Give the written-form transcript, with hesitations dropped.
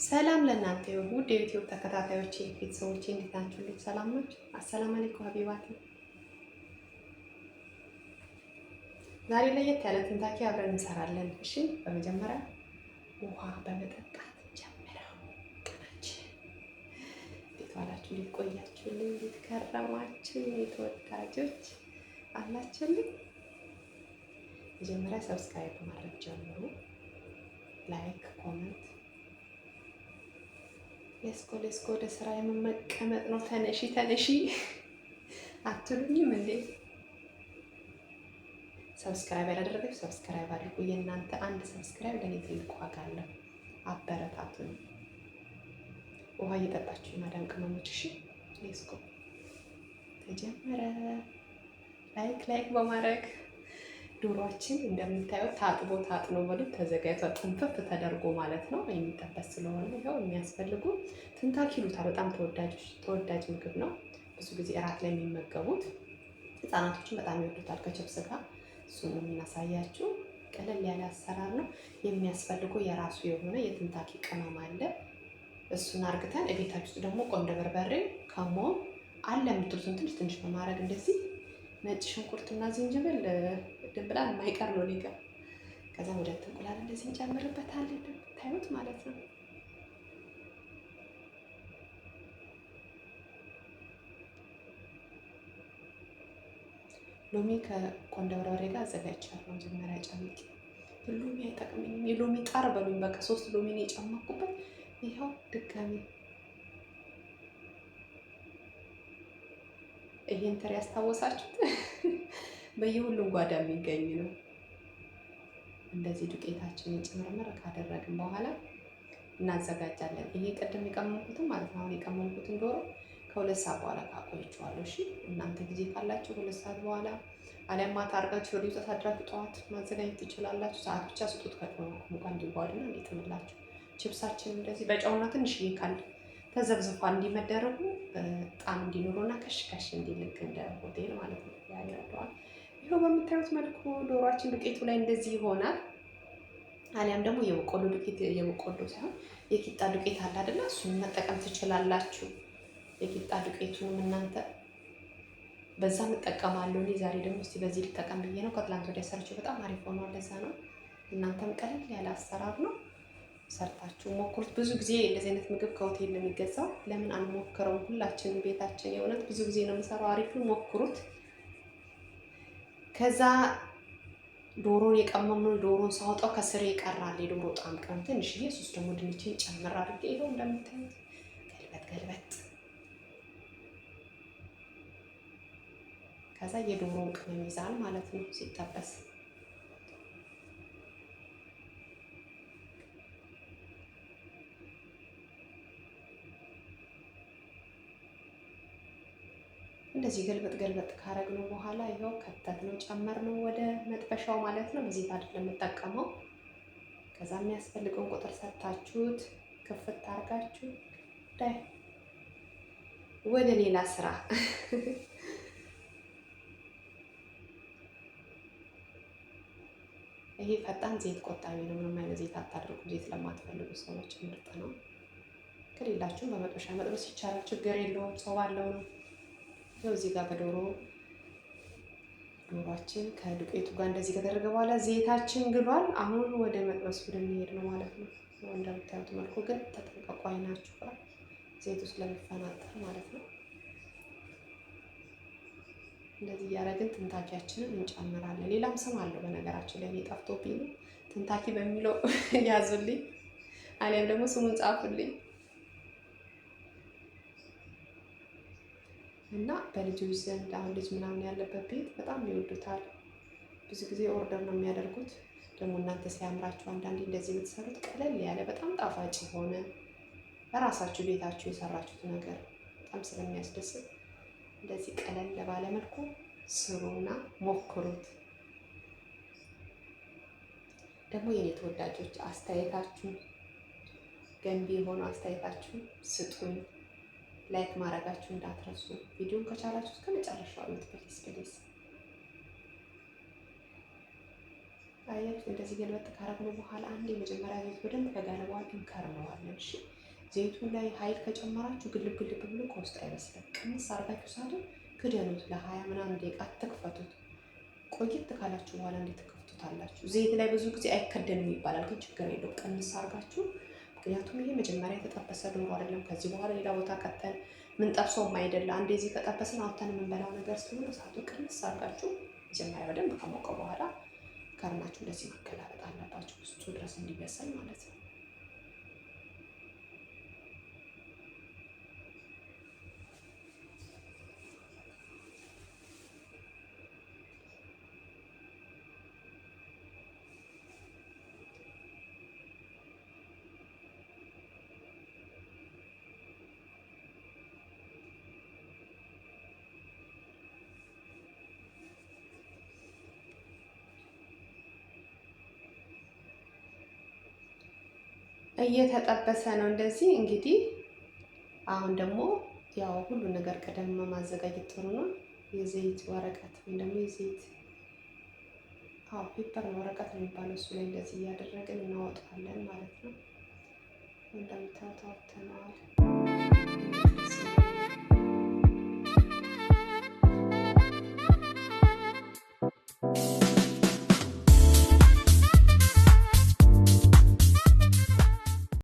ሰላም ለእናንተ ይሁን ውድ የዩቲዩብ ተከታታዮቼ ቤተሰቦቼ፣ እንዴት ናችሁ? ልጅ ሰላም ናችሁ? አሰላም አለይኩም ሀቢባቲ። ዛሬ ለየት ያለ ትንታኪ አብረን እንሰራለን። እሺ፣ በመጀመሪያ ውሃ በመጠጣት ጀምረው ቀናችን። እንዴት ዋላችሁ? እንዴት ቆያችሁልኝ? እንዴት ከረማችሁ? የተወዳጆች አላችሁልኝ? መጀመሪያ ሰብስክራይብ በማድረግ ጀምሩ። ላይክ፣ ኮመንት ሌስኮ ወደ ስራ የመቀመጥ ነው። ተነሺ አትሉኝም እንዴ? ሰብስክራይብ ያላደረጋችሁ ሰብስክራይብ አድርጉ። የእናንተ አንድ ሰብስክራይብ ለእኔ ትልቅ ዋጋ አለው። አበረታቱን። ውሃ እየጠጣችሁ የማዳም ቅመሞች። እሺ ሌስኮ ተጀመረ። ላይክ በማድረግ ዶሮአችን እንደምታዩት ታጥኖ በሉ ተዘጋጅቷል። ጥንፍፍ ተደርጎ ማለት ነው። የሚጠበስ ስለሆነ ይኸው የሚያስፈልጉ ትንታኪ ይሉታል። በጣም ተወዳጅ ምግብ ነው። ብዙ ጊዜ እራት ላይ የሚመገቡት ህፃናቶችን በጣም ይወዱታል ከችፕስ ጋር። እሱን የምናሳያችሁ ቀለል ያለ አሰራር ነው። የሚያስፈልገው የራሱ የሆነ የትንታኪ ቅመም አለ። እሱን አርግተን እቤታችሁ ውስጥ ደግሞ ቆንጆ በርበሬ ከሞን አለ የምትሉትን ትንሽ በማድረግ እንደዚህ ነጭ ሽንኩርትና ዝንጅብል ድንብላል የማይቀር ነው ሊጋ። ከዛ ወደ እንቁላል እንደዚህ እንጨምርበታለን እንደምታዩት ማለት ነው። ሎሚ ከቆንጆ በርበሬ ጋር አዘጋጅቻለሁ። መጀመሪያ ጨምቄ ሎሚ አይጠቅመኝም። የሎሚ ጣር በሉኝ። በቃ 3 ሎሚ ነው የጨመቁበት። ይኸው ድጋሚ ይሄን ትሪ ያስታወሳችሁት በየሁሉም ጓዳ የሚገኝ ነው። እንደዚህ ዱቄታችንን ጨምረን ካደረግን በኋላ እናዘጋጃለን። ይሄ ቀደም የቀመምኩትን ማለት ነው። አሁን የቀመምኩትን ዶሮ ከ2 ሰዓት በኋላ ካቆይቼዋለሁ። እሺ እናንተ ጊዜ ካላችሁ 2 ሰዓት በኋላ አሊያም ማታ አድርጋችሁ ወዲህ አድራችሁ ጠዋት ማዘጋጀት ትችላላችሁ። ሰዓት ብቻ ስጡት ከሙቃ እንዲጓድና እንዲጥምላችሁ። ቺፕሳችን እንደዚህ በጨውና ትንሽዬ ካለ ተዘብዝፏ እንዲመደረጉ ጣም እንዲኖረውና ከሽከሽ እንዲልክ እንደ ሆቴል ማለት ነው ያደርገዋል። ይኸው በምታዩት መልኩ ዶሮአችን ዱቄቱ ላይ እንደዚህ ይሆናል። አሊያም ደግሞ የበቆሎ ዱቄት ሳይሆን የቂጣ ዱቄት አለ አይደለ? እሱን መጠቀም ትችላላችሁ። የቂጣ ዱቄቱንም እናንተ በዛ እጠቀማለሁ። እኔ ዛሬ ደግሞ እስቲ በዚህ ልጠቀም ብዬ ነው። ከትላንት ወዲያ ሰርቼው በጣም አሪፍ ሆኗል። ለዛ ነው። እናንተም ቀለል ያለ አሰራር ነው፣ ሰርታችሁ ሞክሩት። ብዙ ጊዜ እንደዚህ አይነት ምግብ ከሆቴል ነው የሚገዛው። ለምን አንሞክረውም? ሁላችንም ቤታችን የእውነት ብዙ ጊዜ ነው የምሰራው። አሪፉን ሞክሩት። ከዛ ዶሮን የቀመምነው ዶሮን ሳወጣው ከስር ይቀራል የዶሮ ጣም ቅመም ትንሽዬ። እሱስ ደግሞ ድንችን ጨምር አድርጌ ይኸው እንደምታዩት ገልበጥ ከዛ የዶሮውን ቅመም ይዛል ማለት ነው ሲጠበስ። እንደዚህ ገልበጥ ካረግነው በኋላ ይኸው ከተትነው ጨመርነው ወደ መጥበሻው ማለት ነው። በዚህ አይደለም የምጠቀመው። ከዛ የሚያስፈልገውን ቁጥር ሰታችሁት ክፍት አርጋችሁ ወደ ሌላ ስራ ይሄ ፈጣን ዘይት ቆጣቢ ነው። ምንም አይነት ዘይት አታድርጉ። ዘይት ለማትፈልጉ ሰዎች ምርጥ ነው። ከሌላችሁም በመጥበሻ መጥበስ ይቻላል፣ ችግር የለውም። ሰው ባለው ነው። ያው እዚህ ጋር ዶሮአችን ከዱቄቱ ጋር እንደዚህ ከተደረገ በኋላ ዘይታችን ግሏል። አሁን ወደ መጥበሱ ወደሚሄድ ነው ማለት ነው። እንደምታዩት መልኩ ግን ተጠንቀቁ፣ አይናችሁ ጋር ዘይቱ ስለሚፈናጠር ማለት ነው። እንደዚህ እያደረግን ትንታኪያችንን እንጨምራለን። ሌላም ስም አለው በነገራችን ላይ እኔ ጠፍቶብኝ ነው። ትንታኪ በሚለው ያዙልኝ፣ አሊያም ደግሞ ስሙን ጻፉልኝ እና በልጆች ዘንድ አሁን ልጅ ምናምን ያለበት ቤት በጣም ይወዱታል። ብዙ ጊዜ ኦርደር ነው የሚያደርጉት። ደግሞ እናንተ ሲያምራችሁ አንዳንዴ እንደዚህ የምትሰሩት ቀለል ያለ በጣም ጣፋጭ ሆነ በራሳችሁ ቤታችሁ የሰራችሁት ነገር በጣም ስለሚያስደስት እንደዚህ ቀለል ባለ መልኩ ስሩና ሞክሩት። ደግሞ የኔ ተወዳጆች አስተያየታችሁን ገንቢ የሆነ አስተያየታችሁን ስጡኝ። ላይክ ማድረጋችሁ እንዳትረሱ። ቪዲዮን ከቻላችሁ እስከ መጨረሻው ፕሊዝ። አያችሁ እንደዚህ ገልበጥ ካረግነው በኋላ አንድ የመጀመሪያ ዘይት በደንብ ከጋለ በኋላ እንከርነዋለን። እሺ ዘይቱ ላይ ኃይል ከጨመራችሁ ግልብ ግልብ ብሎ ከውስጥ አይበስልም። ቅንስ አርጋችሁ ሳይሆን ክደኑት። ለ20 ምናምን ደቂቃ አትክፈቱት። ቆየት ካላችሁ በኋላ እንዴት ትከፍቱታላችሁ? ዘይት ላይ ብዙ ጊዜ አይከደንም ይባላል፣ ግን ችግር የለው ቅንስ አርጋችሁ። ምክንያቱም ይሄ መጀመሪያ የተጠበሰ ዶሮ አይደለም። ከዚህ በኋላ ሌላ ቦታ ቀጠን ምን ጠብሰውም አይደለ። አንዴ እዚህ ከጠበስን አውጥተን የምንበላው ነገር ስለሆነ እሳቱ ቅንስ አርጋችሁ መጀመሪያ በደንብ ከሞቀ በኋላ ከርናችሁ እንደዚህ መገላበጥ አለባችሁ፣ ውስጡ ድረስ እንዲበስል ማለት ነው። እየተጠበሰ ነው እንደዚህ። እንግዲህ አሁን ደግሞ ያው ሁሉ ነገር ቀደም ማዘጋጀት ጥሩ ነው። የዘይት ወረቀት ወይም ደግሞ የዘይት ፔፐር ወረቀት ነው የሚባለው። እሱ ላይ እንደዚህ እያደረግን እናወጣለን ማለት ነው። እንደምታዩት አውጥተነዋል።